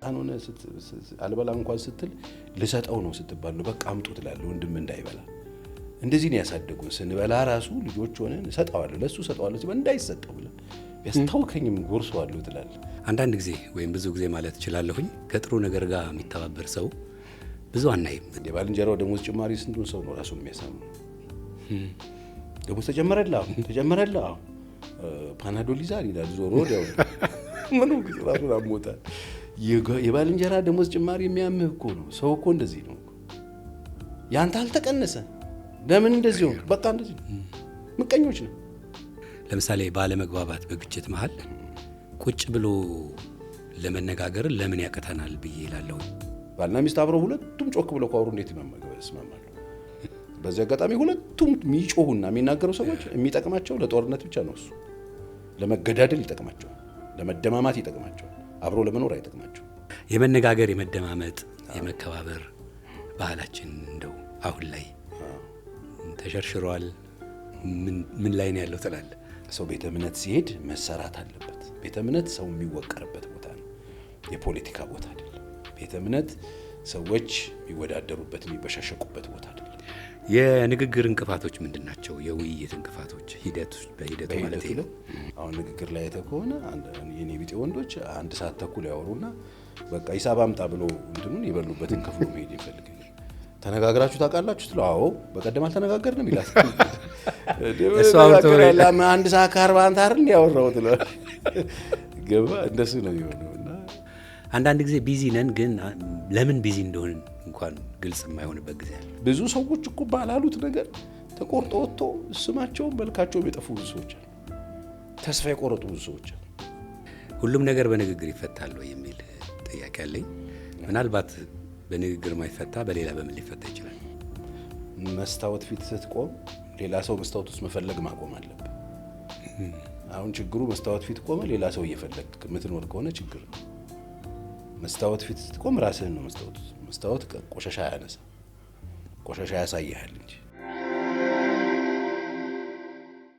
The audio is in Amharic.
አሁን አልበላ እንኳን ስትል ልሰጠው ነው ስትባል ነው በቃ አምጡ ትላለህ ወንድም እንዳይበላ። እንደዚህ ነው ያሳደጉን። ስንበላ ራሱ ልጆች ሆነን ሰጣዋለሁ ለሱ ሰጣዋለሁ ሲባል እንዳይሰጠው ብለን ያስታውከኝም ጎርሰዋለሁ ትላለህ። አንዳንድ ጊዜ ወይም ብዙ ጊዜ ማለት እችላለሁኝ ከጥሩ ነገር ጋር የሚተባበር ሰው ብዙ አናይም። የባልንጀራው ደሞዝ ጭማሪ ስንቱን ሰው ነው ራሱን የሚያሳምነው? ደሞዝ ተጨመረልህ ፓናዶል ይዛል ይላል ዞሮ ወዲያው ምኑ ራሱን አሞታል። የባልንጀራ ደሞዝ ጭማሪ የሚያምህ እኮ ነው። ሰው እኮ እንደዚህ ነው። ያንተ አልተቀነሰ ለምን እንደዚህ ሆነ? በቃ እንደዚህ ምቀኞች ነው። ለምሳሌ ባለመግባባት በግጭት መሃል ቁጭ ብሎ ለመነጋገር ለምን ያቀተናል ብዬ እላለሁ። ባልና ሚስት አብረው ሁለቱም ጮክ ብለው ካወሩ እንዴት ይስማማሉ? በዚህ አጋጣሚ ሁለቱም የሚጮሁና የሚናገሩ ሰዎች የሚጠቅማቸው ለጦርነት ብቻ ነው። እሱ ለመገዳደል ይጠቅማቸዋል፣ ለመደማማት ይጠቅማቸዋል፣ አብሮ ለመኖር አይጠቅማቸው። የመነጋገር የመደማመጥ የመከባበር ባህላችን እንደው አሁን ላይ ተሸርሽሯል። ምን ላይ ነው ያለው ትላለህ? ሰው ቤተ እምነት ሲሄድ መሰራት አለበት። ቤተ እምነት ሰው የሚወቀርበት ቦታ ነው፣ የፖለቲካ ቦታ አይደለም። ቤተ እምነት ሰዎች የሚወዳደሩበት የሚበሻሸቁበት ቦታ አይደለም። የንግግር እንቅፋቶች ምንድን ናቸው? የውይይት እንቅፋቶች በሂደቱ ማለት ነው። አሁን ንግግር ላይ ከሆነ የኔ ቢጤ ወንዶች 1 ሰዓት ተኩል ያወሩና በቃ ሂሳብ አምጣ ብሎ እንትኑን የበሉበትን ከፍሎ መሄድ ይፈልጋል። ተነጋግራችሁ ታውቃላችሁ? ስለ አዎ በቀደም አልተነጋገርንም ይላል። እሱ አውርቶ ለማ 1 ሰዓት ከ40 አንተ አይደል ያወራው ትላለህ። ገባ እንደሱ ነው የሚሆነው። እና አንዳንድ ጊዜ ቢዚ ነን፣ ግን ለምን ቢዚ እንደሆነ እንኳን ግልጽ የማይሆንበት ጊዜ አለ። ብዙ ሰዎች እኮ ባላሉት ነገር ተቆርጦ ወጥቶ ስማቸውን መልካቸውም የጠፉ ብዙ ሰዎች አሉ። ተስፋ የቆረጡ ብዙ ሰዎች አሉ። ሁሉም ነገር በንግግር ይፈታል ወይ የሚል ጥያቄ አለኝ። ምናልባት በንግግር ማይፈታ በሌላ በምን ሊፈታ ይችላል? መስታወት ፊት ስትቆም ሌላ ሰው መስታወት ውስጥ መፈለግ ማቆም አለብህ። አሁን ችግሩ መስታወት ፊት ቆመ ሌላ ሰው እየፈለግ የምትኖር ከሆነ ችግር ነው። መስታወት ፊት ስትቆም ራስህን ነው መስታወት ቆሻሻ ያነሳ ቆሻሻ ያሳይሃል እንጂ